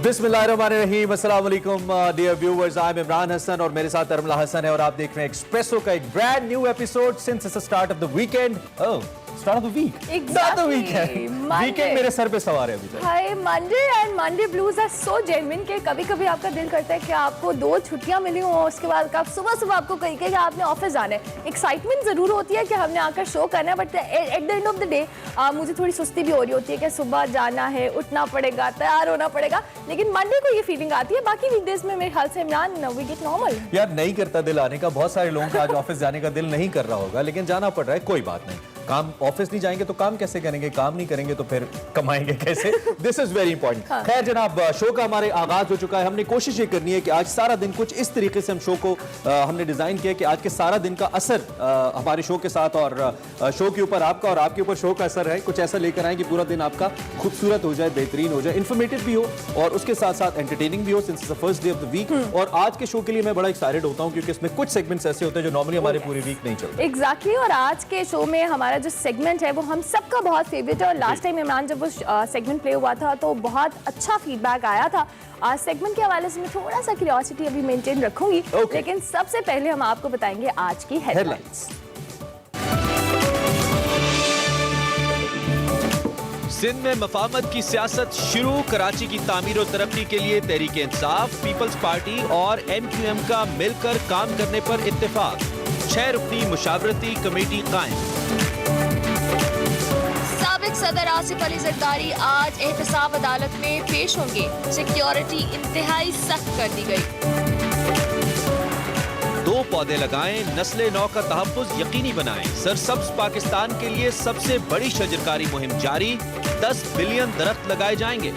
बिस्मिल्लाहिर्रहमानिर्रहीम, अस्सलाम वालेकुम dear viewers, I am Imran Hasan और मेरे साथ अरमला हसन है और आप देख रहे हैं एक्सप्रेसो का एक brand new episode since it's the start of the weekend. Start of the week, not the weekend. Weekend मेरे सर पे सवार है अभी तक। Hi Monday and Monday blues are so genuine कि कभी-कभी आपका दिल करता है कि आपको 2 छुट्टियां मिली हो, उसके बाद आप सुबह आपको कहीं कि आपने ऑफिस जाना है। एक्साइटमेंट जरूर होती है कि हमने आकर शो करना है, but at the end of the day मुझे थोड़ी सुस्ती भी हो रही होती है कि सुबह जाना है, उठना पड़ेगा, तैयार होना पड़ेगा। लेकिन मंडे को ये फीलिंग आती है। बाकी वीकडेज में मेरे ख्याल से इमरान वी गेट नॉर्मल। यार नहीं करता दिल आने का, बहुत सारे लोगों का आज ऑफिस जाने का दिल नहीं कर रहा होगा, लेकिन जाना पड़ रहा है, कोई बात नहीं। काम ऑफिस नहीं जाएंगे तो काम कैसे करेंगे, काम नहीं करेंगे तो फिर कमाएंगे कैसे? This is very important. खैर जनाब, शो का हमारे आगाज हो चुका है। हमने कोशिश ये करनी है कि आज सारा दिन कुछ इस तरीके से हम शो को हमने डिजाइन किया कि आज के सारा दिन का असर हमारे शो के साथ और शो के ऊपर आपका और आपके ऊपर शो का असर है, कुछ ऐसा लेकर आए कि पूरा दिन आपका खूबसूरत हो जाए, बेहतरीन हो जाए, इन्फॉर्मेटिव भी हो और उसके साथ साथ एंटरटेनिंग भी हो since it's the first day of the week. और आज के शो के लिए मैं बड़ा एक्साइटेड होता हूं क्योंकि इसमें कुछ सेगमेंट्स ऐसे होते हैं जो नॉर्मली हमारे पूरी वीक नहीं चलते। एग्जैक्टली। और आज के शो में हमारा जो सेगमेंट है वो हम सबका बहुत फेवरेट है और लास्ट टाइम इमरान जब वो सेगमेंट प्ले हुआ था तो बहुत अच्छा फीडबैक आया था। आज सेगमेंट के हवाले से मैं थोड़ा सा क्यूरियोसिटी अभी मेंटेन रखूंगी, लेकिन सबसे पहले हम आपको बताएंगे आज की हेडलाइंस। सिंध में मफाहमत की सियासत शुरू, कराची की तामीर और तरक्की के लिए तहरीक इंसाफ, पीपल्स पार्टी और MQM का मिलकर काम करने पर इत्तेफाक। 6 रुकनी मुशावरती कमेटी कायम। साबिक सदर आसिफ अली जरदारी आज एहतसाब अदालत में पेश होंगे। सिक्योरिटी इंतहाई सख्त कर दी गई। 2 पौधे लगाएं, नस्ले नौ का तहफ्फुज यकीनी बनाएं। सरसब्ज पाकिस्तान के लिए सबसे बड़ी शजरकारी मुहिम जारी, 10 बिलियन दरख्त लगाए जाएंगे।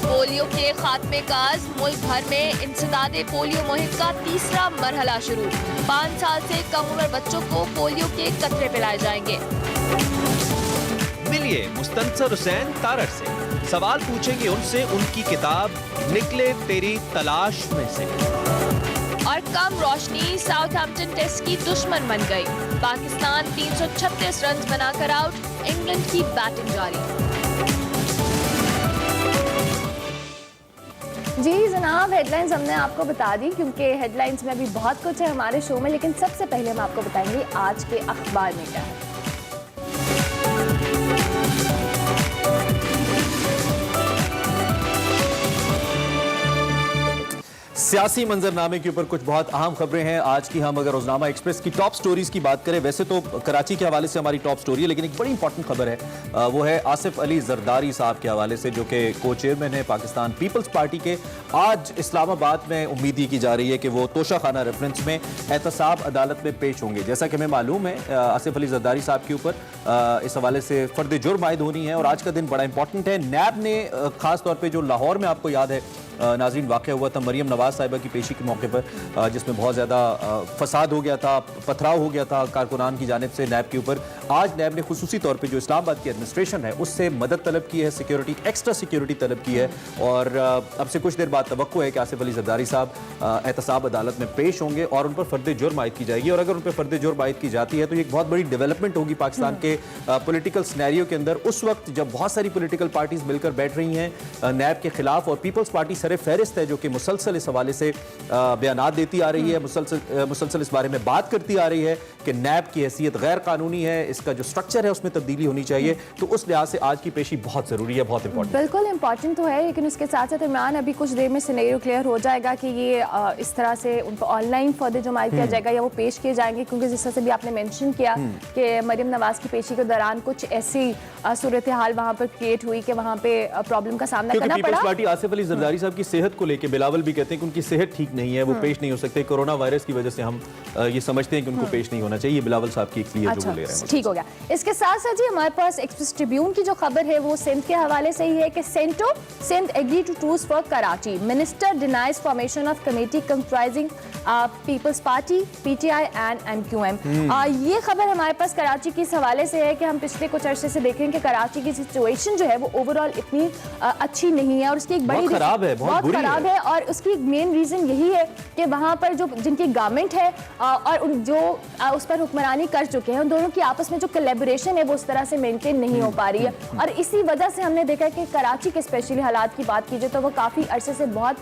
पोलियो के खात्मे का आज़्म, मुल्क भर में इंसदादे पोलियो मुहिम का तीसरा मरहला शुरू। 5 साल से कम उम्र बच्चों को पोलियो के कतरे पिलाए जाएंगे। मिलिए मुस्तनसर हुसैन तारड़ से, सवाल पूछेंगे उनसे उनकी किताब निकले तेरी तलाश में से। और कम रोशनी साउथहैम्पटन टेस्ट की दुश्मन बन गई। पाकिस्तान 336 रन बनाकर आउट, इंग्लैंड की बैटिंग जारी। जी जनाब, हेडलाइंस हमने आपको बता दी क्योंकि हेडलाइंस में अभी बहुत कुछ है हमारे शो में, लेकिन सबसे पहले हम आपको बताएंगे आज के अखबार में क्या है। सियासी मंजरनामे के ऊपर कुछ बहुत अहम खबरें हैं आज की। हम अगर रोजनामा एक्सप्रेस की टॉप स्टोरीज की बात करें, वैसे तो कराची के हवाले से हमारी टॉप स्टोरी है, लेकिन एक बड़ी इंपॉर्टेंट खबर है, वो है आसिफ अली जरदारी साहब के हवाले से, जो कि को चेयरमैन है पाकिस्तान पीपल्स पार्टी के। आज इस्लामाबाद में उम्मीद ही की जा रही है कि वो तोशा खाना रेफरेंस में एहतसाब अदालत में पेश होंगे। जैसा कि हमें मालूम है, आसिफ अली जरदारी साहब के ऊपर इस हवाले से फर्द जुर्म आयद होनी है और आज का दिन बड़ा इंपॉर्टेंट है। नैब ने खास तौर पर जो लाहौर में आपको याद है नाज़रीन वाक़या हुआ था मरियम नवाज साहिबा की पेशी के मौके पर, जिसमें बहुत ज़्यादा फसाद हो गया था, पथराव हो गया था कारकुनान की जानिब से नैब के ऊपर। आज नैब ने खुसूसी तौर पे जो इस्लामाबाद की एडमिनिस्ट्रेशन है उससे मदद तलब की है, सिक्योरिटी, एक्स्ट्रा सिक्योरिटी तलब की है और अब से कुछ देर बाद तवक्को है कि आसिफ अली जरदारी साहब एहतसाब अदालत में पेश होंगे और उन पर फर्द जुर्म आयद की जाएगी। और अगर उन पर फर्द जुर्म आयद की जाती है तो ये एक बहुत बड़ी डेवलपमेंट होगी पाकिस्तान के पोलिटिकल सिनेरियो के अंदर। उस वक्त जब बहुत सारी पोलिटिकल पार्टीज मिलकर बैठ रही हैं नैब के खिलाफ और पीपल्स पार्टी सर फहरिस्त है जो कि मुसलसल इस हवाले से बयानात देती आ रही है, मुसलसल इस बारे में बात करती आ रही है कि नैब की हैसियत गैर कानूनी है, इसका जो स्ट्रक्चर है उसमें तब्दीली होनी चाहिए। तो उस लिहाज से आज की पेशी बहुत जरूरी है, बहुत इंपॉर्टेंट। बिल्कुल इंपॉर्टेंट तो है, लेकिन उसके साथ साथ इमरान अभी कुछ देर में सिनेरियो क्लियर हो जाएगा कि ये इस तरह से उनको ऑनलाइन फर्दर जमा किया जाएगा या वो पेश किए जाएंगे, क्योंकि जिस तरह से भी आपने मेंशन किया कि मरियम नवाज की पेशी के दौरान कुछ ऐसी सूरत हाल वहाँ पर क्रिएट हुई कि वहाँ पे प्रॉब्लम का सामना करना पड़ा। पार्टी आसिफ अली जरदारी साहब की सेहत को लेकर बिलावल भी कहते हैं कि उनकी सेहत ठीक नहीं है, वो पेश नहीं हो सकते। कोरोना वायरस की वजह से हम ये समझते हैं कि उनको पेश नहीं होना चाहिए। बिलावल साहब की एक जो बोल रहे हैं, ठीक हो गया। इसके साथ साथ जी हमारे पास एक्सप्रेस ट्रिब्यून की जो खबर है वो सिंध के हवाले से ही है कि Sindh agree to tours for Karachi, minister denies formation of committee comprising Peoples Party, PTI and MQM। ये खबर हमारे पास कराची के इस हवाले से है कि हम पिछले कुछ अरसे से देख रहे हैं कि कराची की सिचुएशन जो है वो ओवरऑल इतनी अच्छी नहीं है और उसकी एक बड़ी खराब है, बहुत खराब है और उसकी एक मेन रीजन यही है कि वहाँ पर जो जिनकी गवर्नमेंट है और जो उस पर हुक्मरानी कर चुके हैं उन दोनों की आपस में में जो कोलैबोरेशन है वो उस तरह से मेंटेन नहीं हो पा रही है। और इसी वजह से हमने देखा है कि कराची के स्पेशली हालात की बात कीजिए तो वो काफ़ी अरसे से बहुत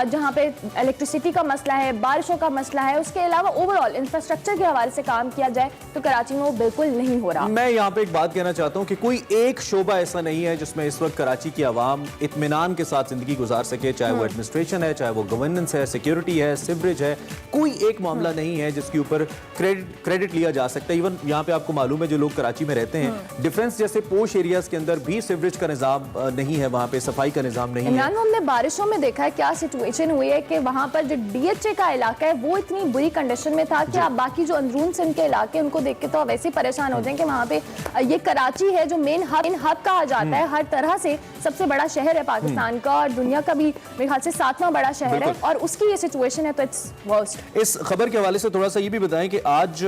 जहाँ पे इलेक्ट्रिसिटी का मसला है, बारिशों का मसला है, उसके अलावा ओवरऑल इंफ्रास्ट्रक्चर के हवाले से काम किया जाए तो कराची में वो बिल्कुल नहीं हो रहा। मैं यहाँ पे एक बात कहना चाहता हूँ कि कोई एक शोबा ऐसा नहीं है जिसमें इस वक्त कराची की आवाम इत्मीनान के साथ जिंदगी गुजार सके, चाहे वो एडमिनिस्ट्रेशन है, चाहे वो गवर्नेंस है, सिक्योरिटी है, सिवरेज है, कोई एक मामला नहीं है जिसके ऊपर क्रेडिट लिया जा सकता है। इवन यहाँ पे आपको मालूम है जो लोग कराची में रहते हैं, डिफरेंस जैसे पोश एरियाज के अंदर भी सिवरेज का निजाम नहीं है, वहाँ पे सफाई का निजाम नहीं है। इमरान, हमने बारिशों में देखा है क्या सिचुएशन हुई है कि वहाँ पर जो DHA का इलाका है वो इतनी बुरी कंडीशन में था कि आप बाकी जो अंदरून सिंध के इलाके उनको देख के तो वैसे ही परेशान हो जाएं कि वहाँ पे ये कराची है जो मेन हब कहा जाता है, हर तरह से सबसे बड़ा शहर है पाकिस्तान का और दुनिया का भी मेरे ख्याल से 7वां बड़ा शहर है, और उसकी ये सिचुएशन है तो इट्स वर्स्ट। इस खबर के हवाले से थोड़ा सा ये भी बताएं कि आज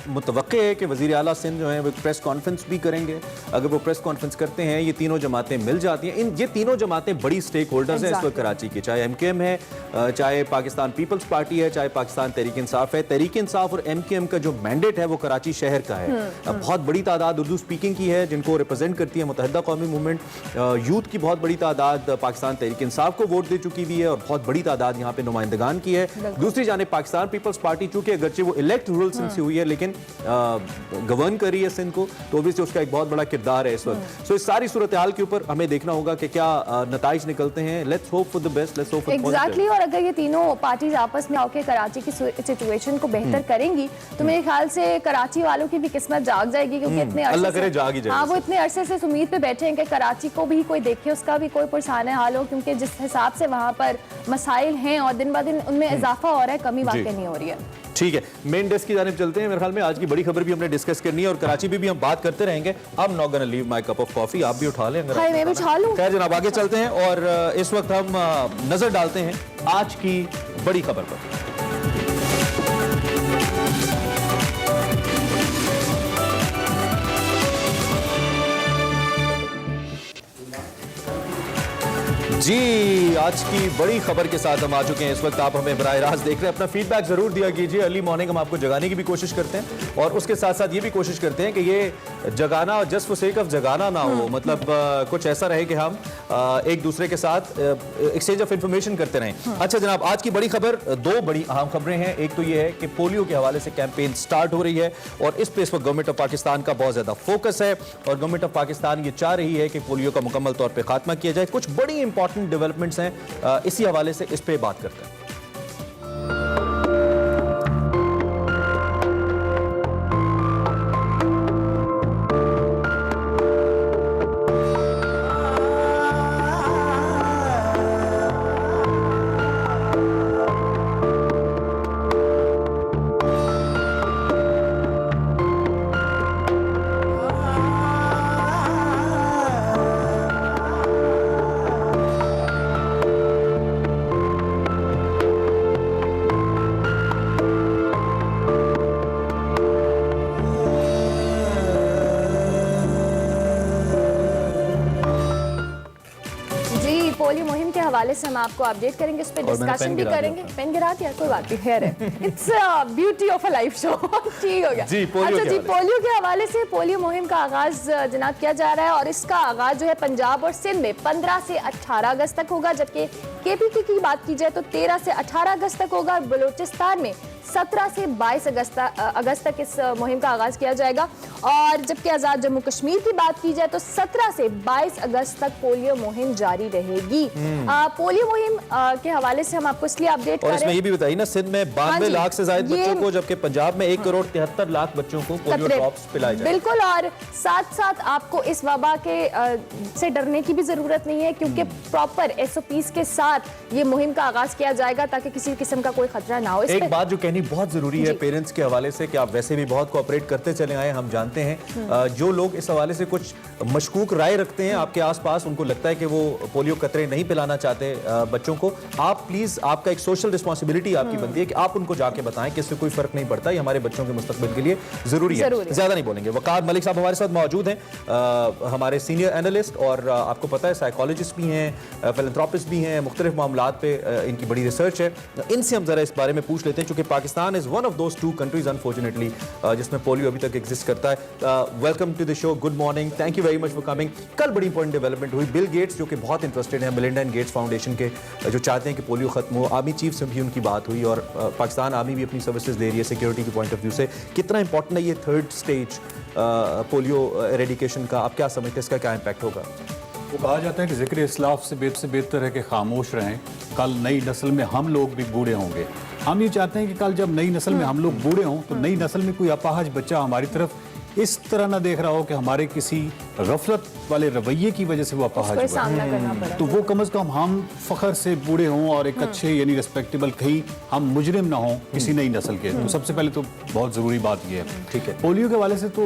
मुतवक्के है कि वज़ीर आला सिंध जो है वो प्रेस कॉन्फ्रेंस भी करेंगे। अगर वो प्रेस कॉन्फ्रेंस करते हैं, ये तीनों जमातें मिल जाती हैं, ये तीनों जमातें बड़ी स्टेक होल्डर्स हैं इस वक्त कराची की, चाहे MKM है, चाहे पाकिस्तान पीपल्स पार्टी है, चाहे पाकिस्तान तहरीक इंसाफ है। तहरीक इंसाफ और MKM का जो मैंडेट है वो कराची शहर का है। बहुत बड़ी तादाद उर्दू स्पीकिंग की है जिनको रिप्रेजेंट करती है मुत्तहिदा कौमी मूवमेंट। यूथ की बहुत बड़ी तादाद पाकिस्तान तहरीक इंसाफ को वोट दे चुकी हुई है और बहुत बड़ी तादाद यहाँ पे नुमाइंदगान की है। दूसरी जानिब पाकिस्तान पीपल्स पार्टी चूंकि अगरचे वो इलेक्ट रूरल सिंध से हुई है लेकिन गवर्न कर रही है सिंध को, तो ऑब्वियसली उसका एक बहुत बड़ा किरदार है इस वक्त। सो इस सारी सूरत हाल के ऊपर हमें देखना होगा कि क्या नताइज निकलते हैं। Let's hope for the best, let's hope for exactly. और अगर ये तीनों पार्टीज आपस में आके कराची की सिचुएशन को बेहतर करेंगी तो मेरे ख्याल से कराची वालों की भी किस्मत जाग जाएगी, क्योंकि इतने अल्लाह करे जाग ही जाए। हाँ, वो इतने अरसे से उम्मीद पे बैठे हैं कि कराची को भी कोई देखे, उसका भी कोई पुरसान हाल हो, क्योंकि जिस हिसाब से वहाँ पर मसाइल हैं और दिन ब दिन उनमें इजाफा हो रहा है, कमी वाकई नहीं हो रही है। ठीक है, मेन डेस्क की जानिब चलते हैं। मेरे ख्याल में आज की बड़ी खबर भी हमने डिस्कस करनी है और कराची भी हम बात करते रहेंगे। अब not gonna leave my cup of coffee, आप भी उठा लें अगर मैं भी उठा लूं। खैर जनाब, आगे चलते हैं और इस वक्त हम नजर डालते हैं आज की बड़ी खबर पर। जी, आज की बड़ी खबर के साथ हम आ चुके हैं। इस वक्त आप हमें बराह रास्त देख रहे हैं। अपना फीडबैक जरूर दिया कीजिए। अर्ली मॉर्निंग हम आपको जगाने की भी कोशिश करते हैं और उसके साथ साथ ये भी कोशिश करते हैं कि ये जगाना जस्ट फॉर सेक ऑफ जगाना ना हो, मतलब कुछ ऐसा रहे कि हम एक दूसरे के साथ एक्सचेंज ऑफ इंफॉर्मेशन करते रहें। अच्छा जनाब, आज की बड़ी खबर, दो बड़ी अहम खबरें हैं। एक तो ये है कि पोलियो के हवाले से कैंपेन स्टार्ट हो रही है और इस पे इस वक्त गवर्नमेंट ऑफ पाकिस्तान का बहुत ज्यादा फोकस है और गवर्नमेंट ऑफ पाकिस्तान ये चाह रही है कि पोलियो का मुकम्मल तौर पर खात्मा किया जाए। कुछ बड़ी इंपॉर्टेंट डेवलपमेंट्स हैं, इसी हवाले से इस पे बात करते हैं। पोलियो मुहिम के हवाले से हम आपको अपडेट करेंगे, उस पर डिस्कशन भी करेंगे। पेन गिरा दिया, कोई बात नहीं, खैर है, its beauty of a life show. ठीक हो गया जी। पोलियो के हवाले से पोलियो मुहिम का आगाज जनाब किया जा रहा है और इसका आगाज जो है पंजाब और सिंध में 15 से 18 अगस्त तक होगा, जबकि KPK की बात की जाए तो 13 से 18 अगस्त तक होगा। बलूचिस्तान में 17 से 22 अगस्त तक इस मुहिम का आगाज किया जाएगा और जबकि आजाद जम्मू कश्मीर की बात की जाए तो 17 से 22 अगस्त तक पोलियो मुहिम जारी रहेगी। पोलियो मुहिम के हवाले से हम आपको इसलिए अपडेट कर रहे हैं। इसमें ये भी बताइए ना, सिंध में 92 लाख से ज्यादा बच्चों को, जबकि पंजाब में 1 करोड़ 73 लाख बच्चों को पोलियो ड्रॉप्स पिलाए जाएंगे। बिल्कुल, और साथ साथ आपको इस वबा के से डरने की भी जरूरत नहीं है, क्योंकि प्रॉपर SOPs के साथ ये मुहिम का आगाज किया जाएगा ताकि किसी किस्म का कोई खतरा ना हो। एक बात जो कहनी बहुत जरूरी है पेरेंट्स के हवाले से कि आप वैसे भी बहुत कोऑपरेट करते चले आए, हम जानते हैं। जो लोग इस हवाले से कुछ मशकूक राय रखते हैं आपके आसपास, उनको लगता है कि वो पोलियो कतरे नहीं पिलाना चाहते बच्चों को, आप प्लीज, आपका एक सोशल रिस्पॉन्सिबिलिटी आपकी बनती है कि आप उनको जाके बताएं कि इससे कोई फर्क नहीं पड़ता, ये हमारे बच्चों के मुस्तकबिल के लिए जरूरी है। ज्यादा नहीं बोलेंगे। वकार मलिक साहब हमारे साथ मौजूद हैं, हमारे सीनियर एनालिस्ट और आपको पता है साइकोलॉजिस्ट भी हैं, फिलैंथ्रोपिस्ट भी हैं, मुख्तलिफ मामलात पे इनकी बड़ी रिसर्च है। इनसे हम ज़रा इस बारे में पूछ लेते हैं, चूँकि Pakistan is one of those 2 countries unfortunately जिसमें पोलियो अभी तक एग्जिस्ट करता है। Welcome to the show, good morning, thank you very much for coming. कल बड़ी इंपॉर्टेंट डेवलपमेंट हुई। बिल गेट्स जो कि बहुत इंटरेस्टेड हैं मिलिंडा एंड गेट्स फाउंडेशन के, जो चाहते हैं कि पोलियो खत्म हो, आर्मी चीफ से भी उनकी बात हुई और पाकिस्तान आर्मी भी अपनी सर्विसेज दे रही है सिक्योरिटी के पॉइंट ऑफ व्यू से। कितना इंपॉर्टेंट है ये 3rd स्टेज पोलियो एरेडिकेशन का? आप क्या समझते हैं इसका क्या इम्पैक्ट होगा? वो कहा जाता है कि ज़िक्र इस्लाफ से बेहतर है कि खामोश रहें। कल नई नस्ल में हम लोग भी बूढ़े होंगे। हम ये चाहते हैं कि कल जब नई नस्ल में हम लोग बूढ़े हों तो नई नस्ल में कोई अपाहज बच्चा हमारी तरफ इस तरह ना देख रहा हो कि हमारे किसी गफलत वाले रवैये की वजह से वो अपाहज हुआ। सामना करना पड़ा। तो वो कम से कम हम फख्र से बूढ़े हों और एक अच्छे यानी रिस्पेक्टेबल, कहीं हम मुजरिम ना हों किसी नई नस्ल के। तो सबसे पहले तो बहुत ज़रूरी बात ये है। ठीक है। पोलियो के हवाले से तो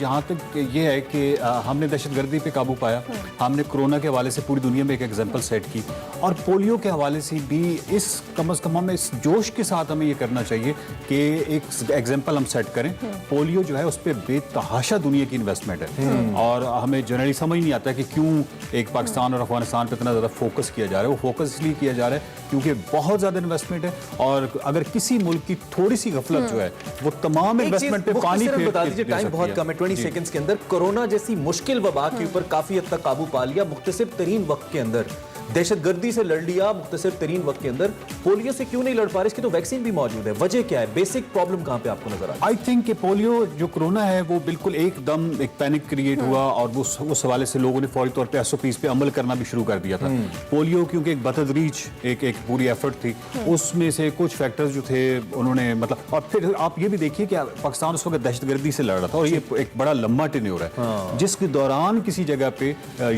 यहाँ तक ये है कि हमने दहशतगर्दी पे काबू पाया, हमने कोरोना के हवाले से पूरी दुनिया में एक एग्जाम्पल सेट की, और पोलियो के हवाले से भी इस कम से कम हमें इस जोश के साथ हमें ये करना चाहिए कि एक एग्जाम्पल हम सेट करें। पोलियो जो है उस पर बेतहाशा दुनिया की इन्वेस्टमेंट है और हमें जनरली समझ नहीं आता कि क्यों एक पाकिस्तान और अफगानिस्तान पर इतना ज़्यादा फोकस किया जा रहा है। वो फोकस इसलिए किया जा रहा है क्योंकि बहुत ज़्यादा इन्वेस्टमेंट है, और अगर किसी मुल्क की थोड़ी सी गफलत जो है वो तमाम इन्वेस्टमेंट पे पानी फेर बता दीजिए, टाइम बहुत कम है, 20 सेकंड्स के अंदर कोरोना जैसी मुश्किल वबा के ऊपर काफी हद तक काबू पा लिया मुख्तसर तरीन वक्त के अंदर, दहशतगर्दी से लड़ लिया मुख्तसर तरीन वक्त के अंदर। पोलियो से क्यों नहीं लड़ पा रहे? इसकी तो वैक्सीन भी मौजूद है, वजह क्या है? बेसिक प्रॉब्लम कहाँ पे आपको नजर आ रही है? आई थिंक कि पोलियो जो कोरोना है वो बिल्कुल एकदम एक पैनिक क्रिएट हुआ और उस हवाले से लोगों ने फौरी तौर पे SOPs पे अमल करना भी शुरू कर दिया था। पोलियो क्योंकि एक बतदरीज एक पूरी एफर्ट थी, उसमें से कुछ फैक्टर्स जो थे उन्होंने मतलब, और फिर आप ये भी देखिए कि पाकिस्तान उस वक्त दहशतगर्दी से लड़ रहा था और ये एक बड़ा लंबा टेन्योर है जिसके दौरान किसी जगह पे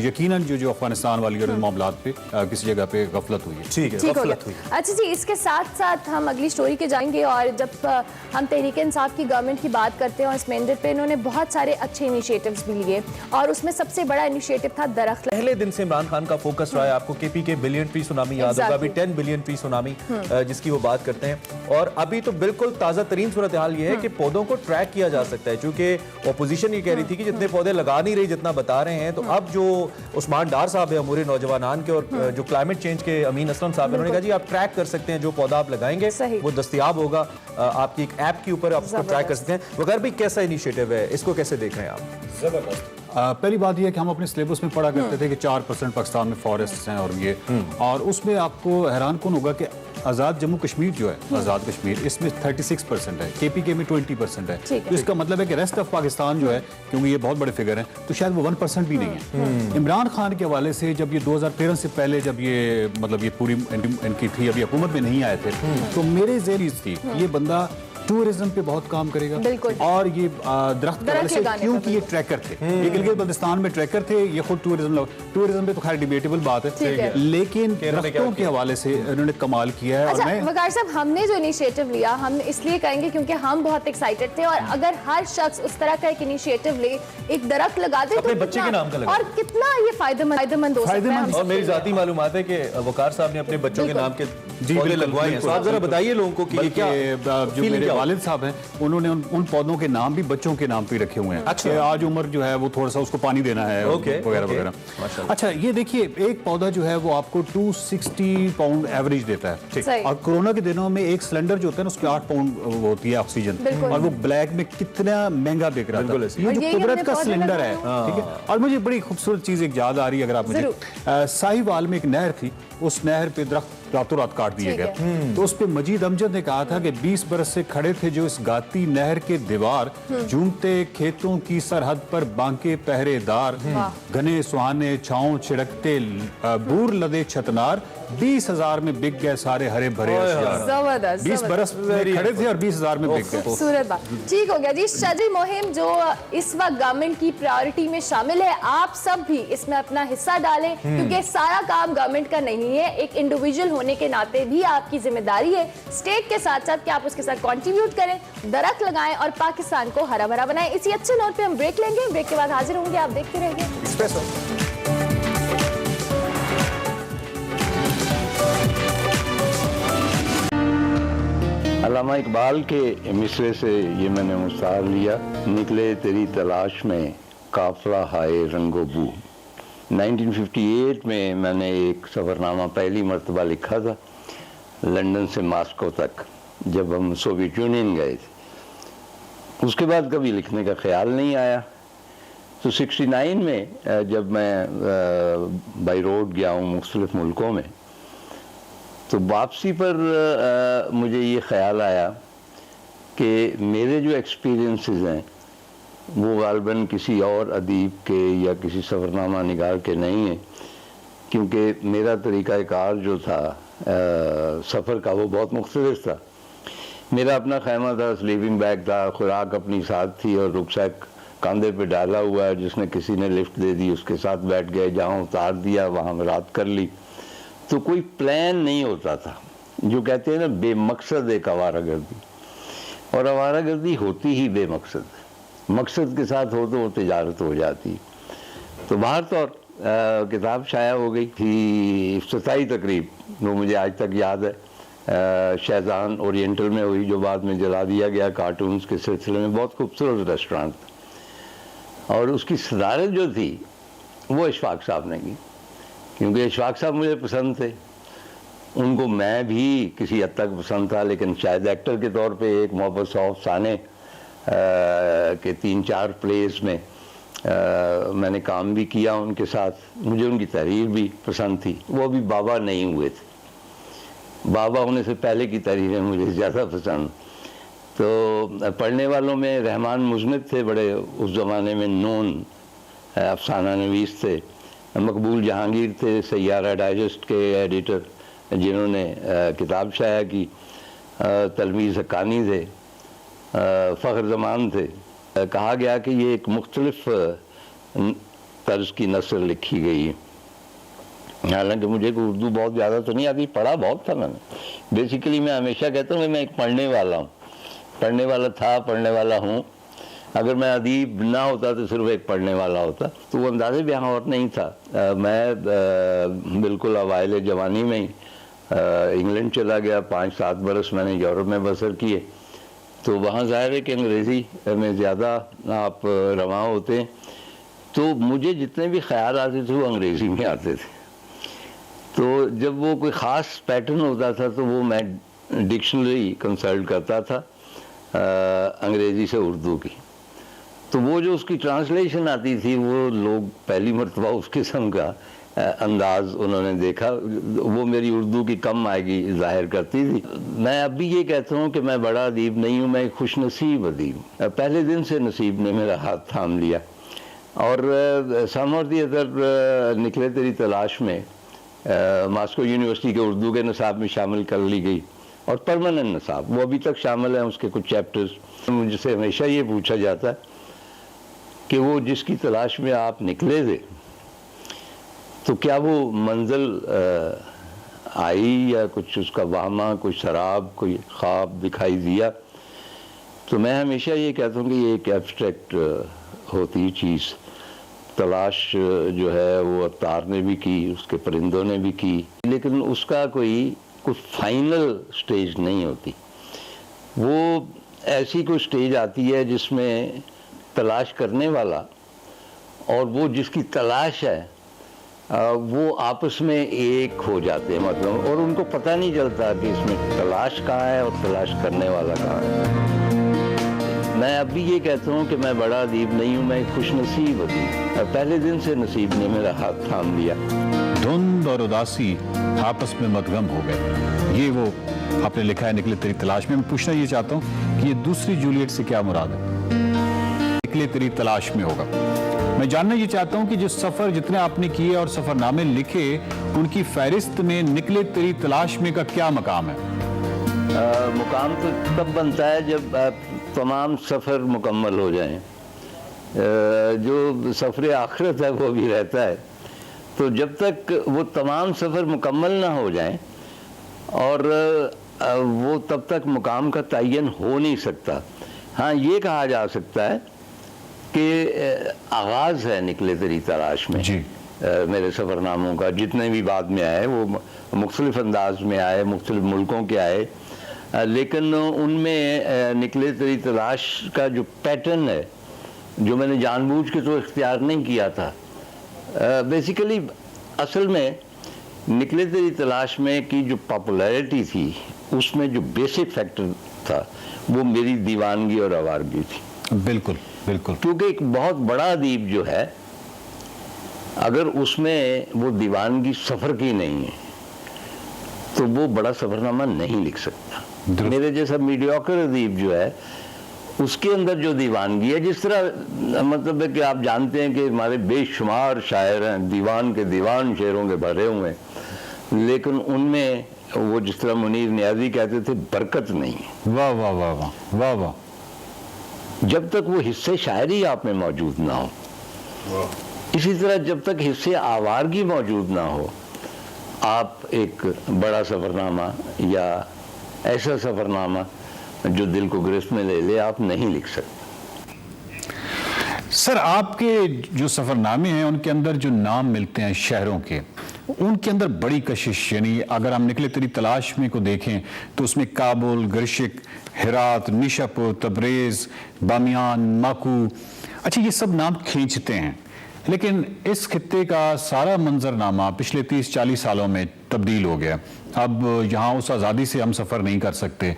यकीनन जो अफगानिस्तान वाली मामलात पे किसी जगह पे गफलत हुई है। ठीक है, ठीक हो गफलत गया। हुई। अच्छा जी, इसके साथ साथ हम अगली स्टोरी के जाएंगे, और जब हम तहरीक इंसाफ की गवर्नमेंट की बात करते हैं और इस मैंडेट पे इन्होंने बहुत सारे अच्छे इनिशिएटिव्स भी लिए, और उसमें सबसे बड़ा इनिशिएटिव था दरख्त। पहले दिन से इमरान खान का फोकस रहा है, आपको KP के बिलियन ट्री सुनामी याद होगा, अभी 10 बिलियन ट्री सुनामी जिसकी वो बात करते हैं। और अभी तो बिल्कुल ताज़ा तरीन सूरत हाल ये है कि पौधों को ट्रैक किया जा सकता है, चूंकि अपोजिशन ये कह रही थी कि जितने पौधे लगा नहीं रही जितना बता रहे हैं। तो अब जो उस्मान डार साहब है अमूर नौजवानान के और जो क्लाइमेट चेंज के अमीन असलम साहब, उन्होंने कहा जी आप ट्रैक कर सकते हैं, जो पौधा आप लगाएंगे वो दस्तयाब होगा आपकी एक ऐप के ऊपर, आप उसको ट्रैक कर सकते हैं। वगैरह भी कैसा इनिशिएटिव है, इसको कैसे देख रहे हैं आप? जबरदस्त। पहली बात यह है कि हम अपने सिलेबस में पढ़ा करते थे कि 4% पाकिस्तान में फॉरेस्ट हैं और ये, और उसमें आपको हैरान कौन होगा कि आज़ाद जम्मू कश्मीर जो है, आज़ाद कश्मीर, इसमें 36% है, KPK में 20% है। तो इसका मतलब है कि रेस्ट ऑफ पाकिस्तान जो है, क्योंकि ये बहुत बड़े फिगर हैं, तो शायद वो 1% भी नहीं है। इमरान खान के हवाले से जब ये 2013 से पहले जब ये मतलब ये पूरी इनकी थी, अभी हुकूमत में नहीं आए थे, तो मेरे ज़हन थी ये बंदा टूरिज्म पे बहुत काम करेगा, और ये दरख्त के हवाले से क्योंकि ये ट्रैकर थे, ये गिलगित बल्तिस्तान में ट्रैकर थे, ये खुद टूरिज्म पे तो खैर डिबेटेबल बात है, लेकिन दरख्तों के हवाले से इन्होंने कमाल किया है। अच्छा, और मैं वकार साहब, हमने जो इनिशिएटिव लिया हम इसलिए कहेंगे क्योंकि हम बहुत एक्साइटेड थे, और अगर हर शख्स उस तरह का एक इनिशिएटिव ले, एक दरख्त लगा दे अपने तो बच्चे के नाम का लगा, और कितना ये फायदेमंद हो सकता है। और मेरी जाती मालूमात है कि वकार साहब ने अपने बच्चों के नाम के पौधे लगवाए हैं। आप जरा बताइए लोगों को कि ये क्या, जो मेरे वालिद साहब हैं उन्होंने उन पौधों के नाम भी बच्चों के नाम पे रखे हुए हैं। अच्छा, आज उम्र जो है वो थोड़ा सा उसको पानी देना है वगैरह वगैरह। अच्छा, ये देखिए एक पौधा जो है वो आपको 260 पाउंड एवरेज देता है, और कोरोना के दिनों में एक सिलेंडर जो होता है ना उसके 8 पाउंड होती है ऑक्सीजन, और वो ब्लैक में कितना महंगा बिक रहा था। ये जो कुदरत का सिलेंडर है, ठीक है। और मुझे बड़ी खूबसूरत चीज एक याद आ रही है, अगर आप मुझे, साहिवाल में एक नहर थी, उस नहर पे दरख्त रातों रात काट दिए गए, तो उस पे मजीद अमजद ने कहा था कि 20 बरस से खड़े थे जो इस गाती नहर के दीवार, झूमते खेतों की सरहद पर बांके पहरेदार, घने सुहाने छांव छिड़कते बूर लदे छतनार, 20,000 में बिक गए सारे हरे भरे जबरदस्त। 20 बरस में खड़े थे और 20,000 में बिक गए। खूबसूरत बात। ठीक हो गया जी। शजरी मुहिम जो इस वक्त गवर्नमेंट की प्रायोरिटी में शामिल है, आप सब भी इसमें अपना हिस्सा डालें, क्योंकि सारा काम गवर्नमेंट का नहीं है, एक इंडिविजुअल होने के नाते भी आपकी जिम्मेदारी है स्टेट के साथ साथ कि आप उसके साथ कंट्रीब्यूट करें, दरख्त लगाएं और पाकिस्तान को हरा भरा बनाएं। इसी अच्छे नोट पे हम ब्रेक लेंगे, ब्रेक के बाद हाजिर होंगे, आप देखते रहिए। अल्लामा इकबाल के मिसरे से ये मैंने मुस्तार लिया, निकले तेरी तलाश में काफला हाय रंगो बू। 1958 में मैंने एक सफ़रनामा पहली मरतबा लिखा था, लंदन से मॉस्को तक, जब हम सोवियत यूनियन गए थे। उसके बाद कभी लिखने का ख्याल नहीं आया। तो 69 में जब मैं बाई रोड गया हूँ मुख्तलिफ मुल्कों में, तो वापसी पर मुझे ये ख्याल आया कि मेरे जो एक्सपीरियंसेस हैं वो गालिबन किसी और अदीब के या किसी सफ़रनामा निगार के नहीं हैं, क्योंकि मेरा तरीक़ाकार जो था सफ़र का वो बहुत मुख्तलिफ था। मेरा अपना खैमा था, स्लीपिंग बैग था, खुराक अपनी साथ थी और रुकसैक कंधे पे डाला हुआ है, जिसने किसी ने लिफ्ट दे दी उसके साथ बैठ गए, जहाँ उतार दिया वहाँ रात कर ली। तो कोई प्लान नहीं होता था, जो कहते हैं ना बेमकसद एक आवारागर्दी, और आवारागर्दी होती ही बेमकसद, मकसद के साथ हो तो वो तिजारत हो जाती। तो बाहर तो किताब शाया हो गई थी, इफ्तिताई तकरीब वो मुझे आज तक याद है, शाहजहान ओरिएंटल में हुई, जो बाद में जला दिया गया कार्टून्स के सिलसिले में। बहुत खूबसूरत रेस्टोरेंट और उसकी सदारत जो थी वो इशफाक साहब ने की, क्योंकि इशफाक साहब मुझे पसंद थे, उनको मैं भी किसी हद तक पसंद था, लेकिन शायद एक्टर के तौर पे एक मोहब्बत सौफ साने के 3-4 प्लेस में मैंने काम भी किया उनके साथ, मुझे उनकी तहरीर भी पसंद थी। वो अभी बाबा नहीं हुए थे, बाबा होने से पहले की तहरीरें मुझे ज़्यादा पसंद। तो पढ़ने वालों में रहमान मुज़निब थे, बड़े उस ज़माने में नोन अफसाना नवीस थे। मकबूल जहांगीर थे, सैयारा डाइजेस्ट के एडिटर, जिन्होंने किताब शाया की। तलमीज़ हक्कानी थे, फ़ख्र ज़मान थे। कहा गया कि ये एक मुख्तलिफ तर्ज की नस्र लिखी गई है। हालांकि मुझे उर्दू बहुत ज़्यादा तो नहीं आती, पढ़ा बहुत था मैंने। बेसिकली मैं हमेशा कहता हूँ कि मैं एक पढ़ने वाला हूँ, पढ़ने वाला था, पढ़ने वाला हूँ। अगर मैं अदीब ना होता तो सिर्फ एक पढ़ने वाला होता, तो वो अंदाज़े भी यहाँ और नहीं था। मैं बिल्कुल अवाइल जवानी में ही इंग्लैंड चला गया, 5-7 बरस मैंने यूरोप में बसर किए। तो वहाँ ज़ाहिर है कि अंग्रेज़ी में ज़्यादा आप रवा होते हैं, तो मुझे जितने भी ख्याल आते थे वो अंग्रेज़ी में आते थे। तो जब वो कोई ख़ास पैटर्न होता था तो वो मैं डिक्शनरी कंसल्ट करता था अंग्रेज़ी से उर्दू की। तो वो जो उसकी ट्रांसलेशन आती थी, वो लोग पहली मरतबा उस किस्म का अंदाज़ उन्होंने देखा, वो मेरी उर्दू की कम आएगी ज़ाहिर करती थी। मैं अब भी ये कहता हूँ कि मैं बड़ा अदीब नहीं हूँ, मैं एक खुशनसीब अदीब हूँ। पहले दिन से नसीब ने मेरा हाथ थाम लिया और सम और दी अदर निकले तेरी तलाश में मॉस्को यूनिवर्सिटी के उर्दू के निसाब में शामिल कर ली गई, और परमानेंट निसाब वो अभी तक शामिल है, उसके कुछ चैप्टर्स। मुझसे हमेशा ये पूछा जाता है कि वो जिसकी तलाश में आप निकले थे, तो क्या वो मंजिल आई या कुछ उसका वाहमा, कुछ शराब, कोई ख्वाब दिखाई दिया? तो मैं हमेशा ये कहता हूँ कि ये एक एब्स्ट्रैक्ट होती चीज़। तलाश जो है वो अवतार ने भी की, उसके परिंदों ने भी की, लेकिन उसका कोई फाइनल स्टेज नहीं होती। वो ऐसी कोई स्टेज आती है जिसमें तलाश करने वाला और वो जिसकी तलाश है वो आपस में एक हो जाते हैं, मतलब, और उनको पता नहीं चलता कि इसमें तलाश कहाँ है और तलाश करने वाला कहाँ है। मैं अब भी ये कहता हूँ कि मैं बड़ा अदीब नहीं हूँ, मैं एक खुशनसीब अदीब। पहले दिन से नसीब ने मेरा हाथ थाम लिया। धुंध और उदासी आपस में मदगम हो गए, ये वो आपने लिखा है निकले तेरी तलाश में। मैं पूछना ये चाहता हूँ कि ये दूसरी जूलियट से क्या मुराद है? निकले तेरी तलाश में होगा। मैं जानना ये चाहता हूं कि जो सफर जितने आपने किए और सफरनामे लिखे, उनकी फहरिस्त में निकले तेरी तलाश में का क्या मकाम है? मुकाम तो तब बनता है जब तमाम सफ़र मुकम्मल हो जाएं। जो सफ़र आखिरत है वो भी रहता है, तो जब तक वो तमाम सफ़र मुकम्मल ना हो जाएं, और वो तब तक मुकाम का तयन हो नहीं सकता। हाँ, ये कहा जा सकता है कि आगाज़ है निकले तेरी तलाश में जी। मेरे सफ़रनामों का, जितने भी बाद में आए वो मुख्तलिफ अंदाज में आए, मुख्तलिफ मुल्कों के आए, लेकिन उनमें निकले तेरी तलाश का जो पैटर्न है, जो मैंने जानबूझ के तो इख्तियार नहीं किया था, बेसिकली असल में निकले तेरी तलाश में की जो पॉपुलैरिटी थी उसमें जो बेसिक फैक्टर था वो मेरी दीवानगी और आवारगी थी। बिल्कुल बिल्कुल। क्योंकि एक बहुत बड़ा अदीब जो है अगर उसमें वो दीवानगी सफ़र की नहीं है तो वो बड़ा सफ़रनामा नहीं लिख सकता। मेरे जैसा मीडियोकर अदीब जो है उसके अंदर जो दीवानगी है, जिस तरह मतलब है कि आप जानते हैं कि हमारे बेशुमार शायर हैं, दीवान के दीवान शेरों के भरे हुए हैं, लेकिन उनमें वो जिस तरह मुनीर नियाज़ी कहते थे बरकत नहीं है। वाह वाह वाह वाह वाह वाह। जब तक वो हिस्से शायरी आप में मौजूद ना हो, इसी तरह जब तक हिस्से आवारगी मौजूद ना हो, आप एक बड़ा सफ़रनामा या ऐसा सफ़रनामा जो दिल को गिरफ्त में ले ले आप नहीं लिख सकते। सर आपके जो सफ़रनामे हैं उनके अंदर जो नाम मिलते हैं शहरों के, उनके अंदर बड़ी कशिश, यानी अगर हम निकले तेरी तलाश में को देखें तो उसमें काबुल, गिरशिक, हेरात, निशापुर, तबरेज़, बामियान, माकू, अच्छा ये सब नाम खींचते हैं, लेकिन इस खित्ते का सारा मंजरनामा पिछले 30-40 सालों में तब्दील हो गया। अब यहाँ उस आज़ादी से हम सफ़र नहीं कर सकते।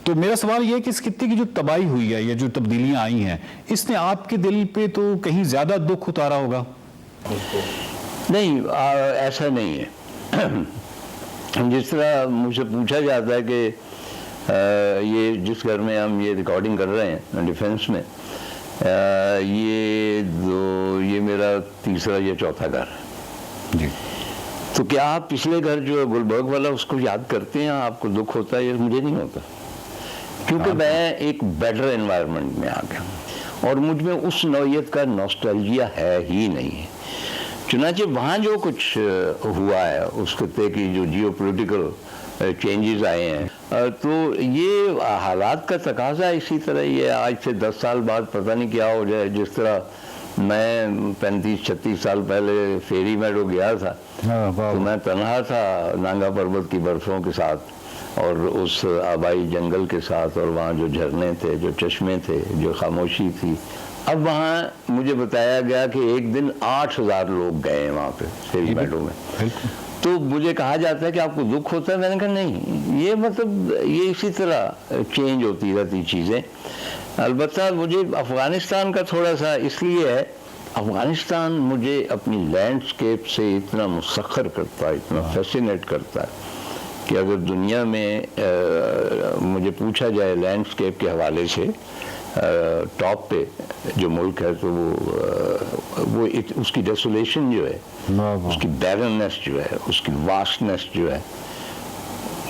तो मेरा सवाल यह है कि इस खित्ते की जो तबाही हुई है या जो तब्दीलियाँ आई हैं, इसने आपके दिल पे तो कहीं ज़्यादा दुख उतारा होगा? नहीं, ऐसा नहीं है। जिस तरह मुझसे पूछा जाता है कि ये जिस घर में हम ये रिकॉर्डिंग कर रहे हैं डिफेंस में, ये मेरा तीसरा या चौथा घर है जी। तो क्या आप पिछले घर जो है गुलबर्ग वाला उसको याद करते हैं, आपको दुख होता है? मुझे नहीं होता, क्योंकि मैं एक बेटर एनवायरनमेंट में आ गया और मुझ में उस नौइयत का नॉस्टैल्जिया है ही नहीं है। चुनांचे वहाँ जो कुछ हुआ है उस खित्ते की जो जियोपॉलिटिकल चेंजेस आए हैं, तो ये हालात का तकाजा इसी तरह ये आज से 10 साल बाद पता नहीं क्या हो जाए। जिस तरह मैं 35-36 साल पहले फेरी मेडो गया था तो मैं तन्हा था नांगा पर्वत की बर्फों के साथ और उस आबाई जंगल के साथ, और वहाँ जो झरने थे, जो चश्मे थे, जो खामोशी थी। अब वहाँ मुझे बताया गया कि एक दिन 8000 लोग गए हैं वहाँ पे फेरी मेडो में। तो मुझे कहा जाता है कि आपको दुख होता है? मैंने कहा नहीं, ये मतलब ये इसी तरह चेंज होती रहती चीज़ें। अलबत्ता मुझे अफ़गानिस्तान का थोड़ा सा इसलिए है, अफ़गानिस्तान मुझे अपनी लैंडस्केप से इतना मुसख्खर करता है, इतना फैसिनेट करता है कि अगर दुनिया में मुझे पूछा जाए लैंडस्केप के हवाले से टॉप पे जो मुल्क है तो वो उसकी डेसोलेशन जो है, उसकी बैरननेस जो है, उसकी वास्टनेस जो है,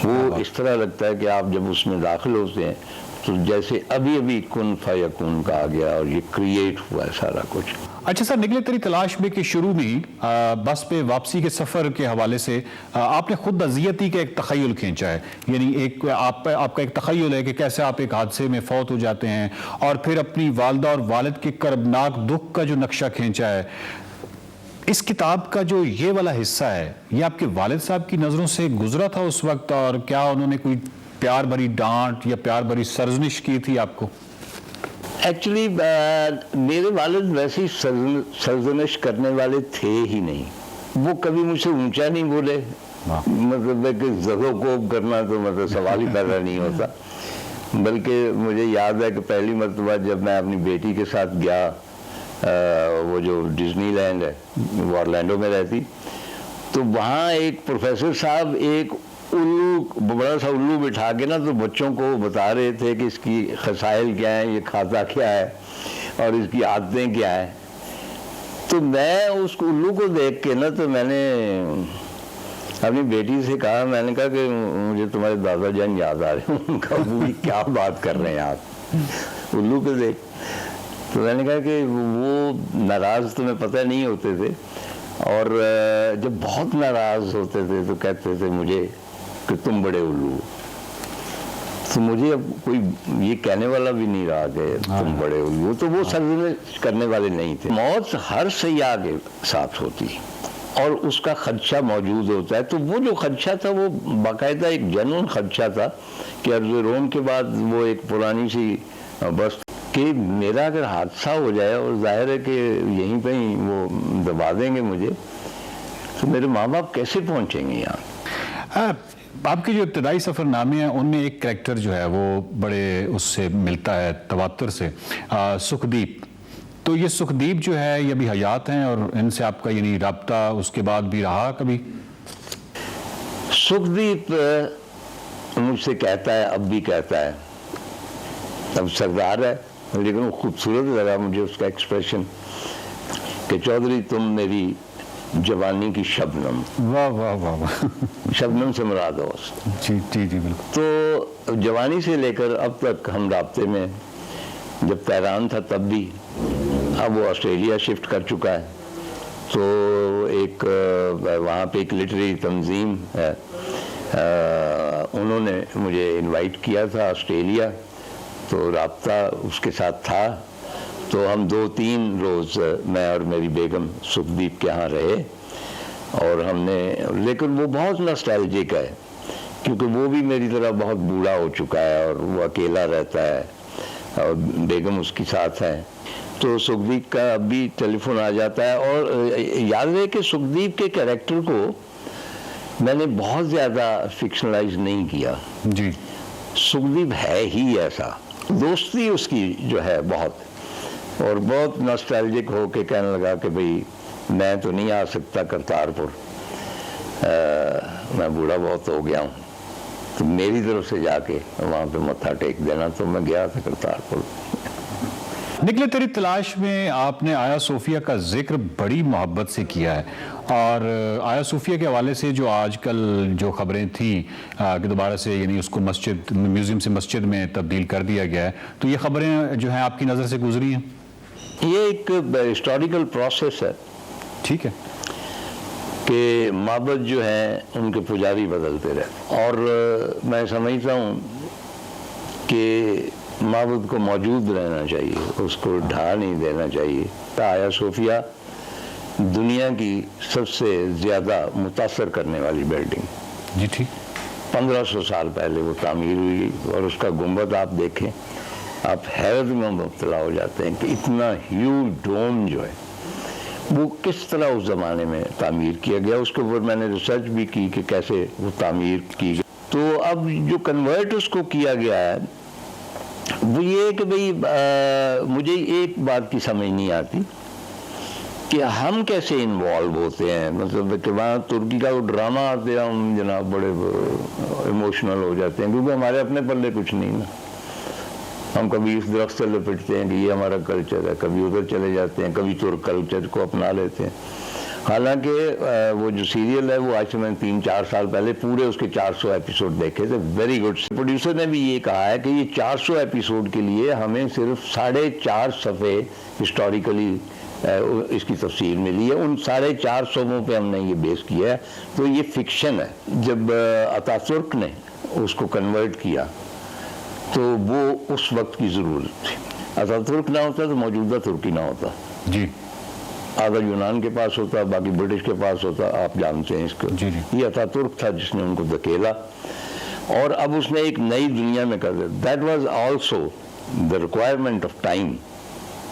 वो इस तरह लगता है कि आप जब उसमें दाखिल होते हैं तो जैसे अभी अभी कुन फयकून का आ गया और ये क्रिएट हुआ है सारा कुछ। अच्छा सर, निकले तेरी तलाश में के शुरू में ही बस पे वापसी के सफ़र के हवाले से आपने खुद अजियती का एक तख़य्युल खींचा है, यानी एक आपका एक तख़य्युल है कि कैसे आप एक हादसे में फौत हो जाते हैं और फिर अपनी वालदा और वालिद के कर्बनाक दुख का जो नक्शा खींचा है। इस किताब का जो ये वाला हिस्सा है ये आपके वालिद साहब की नज़रों से गुजरा था उस वक्त, और क्या उन्होंने कोई प्यार भरी डांट या प्यार भरी सरजनिश की थी आपको? एक्चुअली मेरे वालिद वैसे ही सरजनिश करने वाले थे ही नहीं। वो कभी मुझसे ऊंचा नहीं बोले, मतलब कि ज़गो-कोब करना तो मतलब सवाल ही पैदा नहीं होता। बल्कि मुझे याद है कि पहली मरतबा जब मैं अपनी बेटी के साथ गया, वो जो डिज्नीलैंड है वो ऑरलैंडो में रहती, तो वहाँ एक प्रोफेसर साहब एक उल्लू, बड़ा सा उल्लू बिठा के ना तो बच्चों को बता रहे थे कि इसकी खसाइल क्या है, ये खाता क्या है और इसकी आदतें क्या है। तो मैं उस उल्लू को देख के ना तो मैंने अपनी बेटी से कहा, मैंने कहा कि मुझे तुम्हारे दादा जान याद आ रहे हैं। उनका वो क्या बात कर रहे हैं आप उल्लू को देख। तो मैंने कहा कि वो नाराज़ तुम्हें पता नहीं होते थे, और जब बहुत नाराज़ होते थे तो कहते थे मुझे कि तुम बड़े उल्लू। तो मुझे अब कोई ये कहने वाला भी नहीं रहा कि तुम बड़े उल्लू। तो वो सरजनिश करने वाले नहीं थे। मौत हर सयाह के साथ होती और उसका खदशा मौजूद होता है। तो वो जो खदशा था वो बाकायदा एक जनून खदशा था कि अर्ज़ रोम के बाद वो एक पुरानी सी बस कि मेरा अगर हादसा हो जाए और जाहिर है कि यहीं पे ही वो दबा देंगे मुझे, तो मेरे माँ बाप कैसे पहुँचेंगे यहाँ? आपके जो इब्तदाई सफ़रनामे हैं उनमें एक कैरेक्टर जो है वो बड़े उससे मिलता है तवातर से, सुखदीप। तो ये सुखदीप जो है ये अभी हयात हैं और इनसे आपका यानी राब्ता उसके बाद भी रहा कभी? सुखदीप मुझसे कहता है, अब भी कहता है, अब सरदार है, लेकिन वो खूबसूरत लगा मुझे उसका एक्सप्रेशन कि चौधरी तुम मेरी जवानी की शबनम। वाह वाह वाह वाह। शबनम से मुराद हो। जी जी जी बिल्कुल। तो जवानी से लेकर अब तक हम राब्ते में, जब तहरान था तब भी, अब वो ऑस्ट्रेलिया शिफ्ट कर चुका है। तो एक वहाँ पे एक लिटरेरी तंजीम है, उन्होंने मुझे इनवाइट किया था ऑस्ट्रेलिया, तो राब्ता उसके साथ था। तो हम 2-3 रोज़ मैं और मेरी बेगम सुखदीप के यहाँ रहे और हमने, लेकिन वो बहुत नॉस्टैल्जिक है क्योंकि वो भी मेरी तरह बहुत बूढ़ा हो चुका है और वो अकेला रहता है और बेगम उसके साथ है। तो सुखदीप का अब भी टेलीफोन आ जाता है। और याद रहे कि सुखदीप के कैरेक्टर को मैंने बहुत ज़्यादा फिक्शनलाइज नहीं किया जी। सुखदीप है ही ऐसा, दोस्ती उसकी जो है बहुत, और बहुत नॉस्टैल्जिक हो के कहने लगा कि भाई मैं तो नहीं आ सकता करतारपुर, मैं बूढ़ा बहुत हो गया हूँ, तो मेरी तरफ से जाके वहाँ पे मत्था टेक देना। तो मैं गया था करतारपुर। निकले तेरी तलाश में आपने आया सोफिया का जिक्र बड़ी मोहब्बत से किया है, और आया सोफिया के हवाले से जो आजकल जो खबरें थी कि दोबारा से यानी उसको मस्जिद, म्यूजियम से मस्जिद में तब्दील कर दिया गया है, तो ये खबरें जो हैं आपकी नज़र से गुजरी हैं? ये एक हिस्टोरिकल प्रोसेस है, ठीक है, कि माबद जो हैं उनके पुजारी बदलते रहे, और मैं समझता हूँ कि माबद को मौजूद रहना चाहिए, उसको ढा नहीं देना चाहिए। आया सोफिया दुनिया की सबसे ज़्यादा मुतासर करने वाली बिल्डिंग जी ठीक, 1500 साल पहले वो तामीर हुई, और उसका गुंबद आप देखें, आप हैरत में मुब्तला हो जाते हैं कि इतना ह्यूज डोम जो है वो किस तरह उस ज़माने में तामीर किया गया। उसके ऊपर मैंने रिसर्च भी की कि कैसे वो तामीर की गई। तो अब जो कन्वर्ट उसको किया गया है वो ये कि भाई मुझे एक बात की समझ नहीं आती कि हम कैसे इन्वॉल्व होते हैं, मतलब कि वहाँ तुर्की का वो ड्रामा आते हैं, हम जनाब बड़े इमोशनल हो जाते हैं क्योंकि हमारे अपने पल्ले कुछ नहीं ना। हम कभी इस दरख्त से लपेटते हैं कि ये हमारा कल्चर है, कभी उधर चले जाते हैं, कभी तुर्क कल्चर को अपना लेते हैं। हालांकि वो जो सीरियल है वो आज से मैंने 3-4 साल पहले पूरे उसके 400 एपिसोड देखे थे, वेरी गुड। प्रोड्यूसर ने भी ये कहा है कि ये 400 एपिसोड के लिए हमें सिर्फ 4.5 सफ़े हिस्टोरिकली इसकी तफसीर मिली है, उन 4.5 सफ़ों पे हमने ये बेस किया है, तो ये फिक्शन है। जब अतातुर्क ने उसको कन्वर्ट किया तो वो उस वक्त की ज़रूरत थी। अतातुर्क ना होता तो मौजूदा तुर्की ना होता जी, आधा यूनान के पास होता, बाकी ब्रिटिश के पास होता, आप जानते हैं इसको। जी जी। ये अतातुर्क था जिसने उनको धकेला और अब उसने एक नई दुनिया में कर दिया। That was also the requirement of time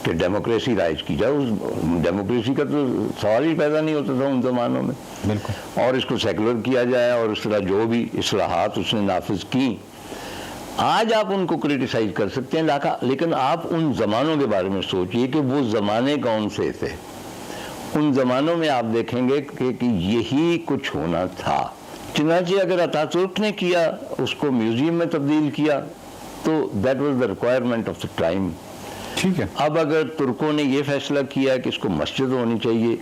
कि डेमोक्रेसी राइज की जाए। उस डेमोक्रेसी का तो सवाल ही पैदा नहीं होता था उन जमानों में, बिल्कुल, और इसको सेकुलर किया जाए और इस तरह जो भी इस्लाहात उसने नाफिज की। आज आप उनको क्रिटिसाइज कर सकते हैं, लेकिन आप उन ज़मानों के बारे में सोचिए कि वो ज़माने कौन से थे। उन ज़मानों में आप देखेंगे कि यही कुछ होना था। चुनांचे अगर अतातुर्क ने किया, उसको म्यूज़ियम में तब्दील किया, तो that was the requirement of the time. ठीक है। अब अगर तुर्कों ने ये फैसला किया कि इसको मस्जिद होनी चाहिए,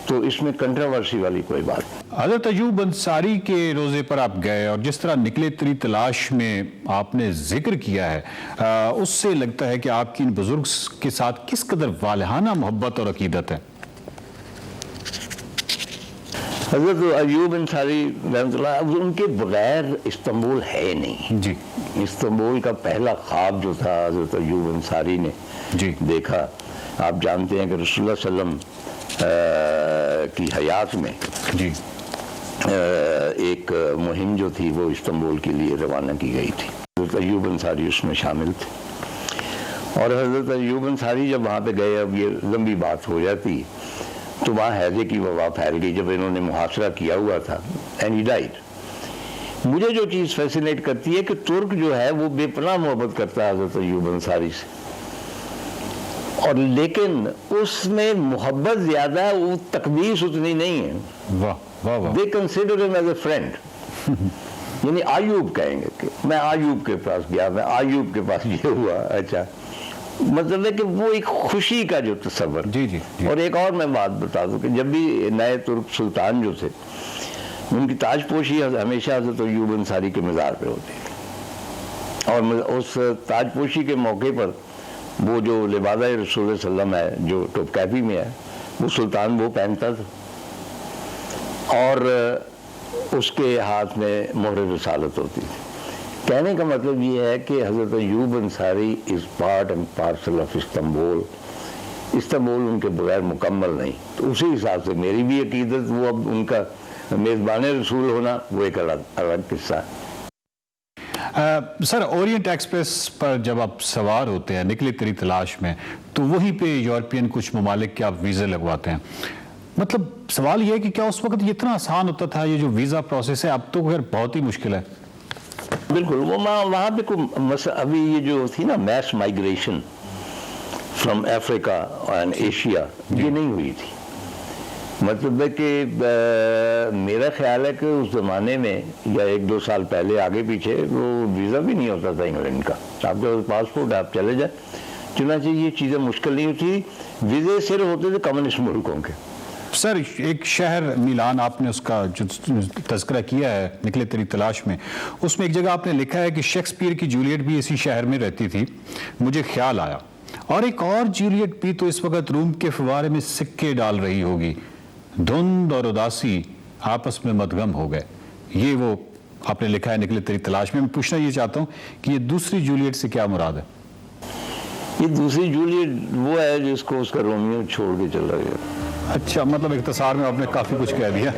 तो इसमें कंट्रोवर्सी वाली कोई बात नहीं। हज़रत अयूब अंसारी के रोज़े पर आप गए और जिस तरह निकले तेरी तलाश में आपने जिक्र किया है, उससे लगता है कि आपकी इन बुजुर्ग के साथ किस कदर वालहाना मोहब्बत और अकीदत है। हज़रत अयूब अंसारी रहमतुल्लाह, उनके बगैर इस्तांबुल है नहीं जी। इस्तांबुल का पहला ख्वाब जो था हज़रत अयूब अंसारी ने जी देखा। आप जानते हैं कि रसूलुल्लाह सल्लल्लाहु अलैहि वसल्लम की हयात में जी एक मुहिम जो थी वो इस्तांबुल के लिए रवाना की गई थी। हज़रत अयूब अंसारी उसमें शामिल थे। और हज़रत अय्यूब अंसारी जब वहाँ पे गए, अब ये लंबी बात हो जाती, तो वहाँ हैजे की वबा फैल गई जब इन्होंने मुहासरा किया हुआ था, एंड ही डाइड। मुझे जो चीज़ फैसिनेट करती है कि तुर्क जो है वो बेपनाह मोहब्बत करता है हज़रत अय्यूब अंसारी से, और लेकिन उसमें मोहब्बत ज़्यादा है, वो तकदीस उतनी नहीं है। वाह वाह वाह। They consider him as a friend. यानी आयूब कहेंगे कि मैं आयूब के पास गया, मैं आयूब के पास ये हुआ, अच्छा, मतलब है कि वो एक खुशी का जो तस्वर। जी जी, जी। और एक और मैं बात बता दूं कि जब भी नए तुर्क सुल्तान जो थे, उनकी ताजपोशी हमेशा हज़रत अय्यूब अंसारी के मज़ार पे होती थी, और उस ताजपोशी के मौके पर वो जो लिबादा रसूल सल्लम है जो टोपकैपी में है, वो सुल्तान वो पहनता था, और उसके हाथ में मोहर रसालत होती थी। कहने का मतलब ये है कि हज़रत Ayyub Ansari is part and parcel of Istanbul. Istanbul उनके बगैर मुकम्मल नहीं। तो उसी हिसाब से मेरी भी अकीदत, वो अब उनका मेज़बान रसूल होना वो एक अलग किस्सा है। सर, ओरिएंट एक्सप्रेस पर जब आप सवार होते हैं निकले तेरी तलाश में, तो वहीं पे यूरोपियन कुछ ममालिक के आप वीज़े लगवाते हैं। मतलब सवाल ये है कि क्या उस वक्त ये इतना आसान होता था, ये जो वीज़ा प्रोसेस है? अब तो खैर बहुत ही मुश्किल है। बिल्कुल, वो वहाँ पे कोई अभी ये जो थी ना mass migration from Africa and Asia, ये नहीं हुई थी। मतलब है कि मेरा ख्याल है कि उस ज़माने में या 1-2 साल पहले आगे पीछे वो वीज़ा भी नहीं होता था इंग्लैंड का। आपके पासपोर्ट, आप चले जाए, चुनांचे ये चीज़ें मुश्किल नहीं होती। वीज़े सिर्फ होते थे कम्युनिस्ट मुल्कों के। सर, एक शहर मिलान आपने उसका जो तज़किरा किया है निकले तेरी तलाश में, उसमें एक जगह आपने लिखा है कि शेक्सपियर की जूलियट भी इसी शहर में रहती थी, मुझे ख्याल आया। और एक और जूलियट भी तो इस वक्त रूम के फवारे में सिक्के डाल रही होगी। धुंध और उदासी आपस में मदगम हो गए। ये वो आपने लिखा है निकले तेरी तलाश में। मैं पूछना ये चाहता हूँ कि ये दूसरी जूलियट से क्या मुराद है? ये दूसरी जूलियट वो है जिसको उसका रोमियो छोड़ के चला गया। अच्छा, मतलब इख्तिसार में आपने काफ़ी कुछ कह दिया।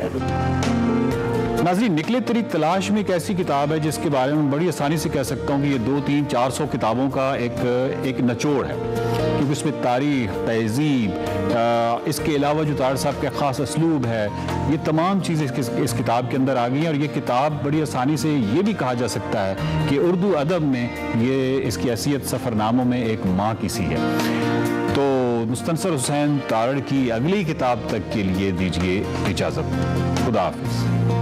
नाज़रीन, निकले तेरी तलाश में एक ऐसी किताब है जिसके बारे में बड़ी आसानी से कह सकता हूँ कि ये 200-300-400 किताबों का एक निचोड़ है, क्योंकि उसमें तारीख, तहज़ीब, इसके अलावा जो तार साहब का ख़ास असलूब है, ये तमाम चीज़ें इस किताब के अंदर आ गई हैं। और ये किताब बड़ी आसानी से ये भी कहा जा सकता है कि उर्दू अदब में ये इसकी हैसियत सफ़रनामों में एक माँ की सी है। तो मुस्तनसर हुसैन तारड़ की अगली किताब तक के लिए दीजिए इजाज़त। खुदा हाफ़िज़।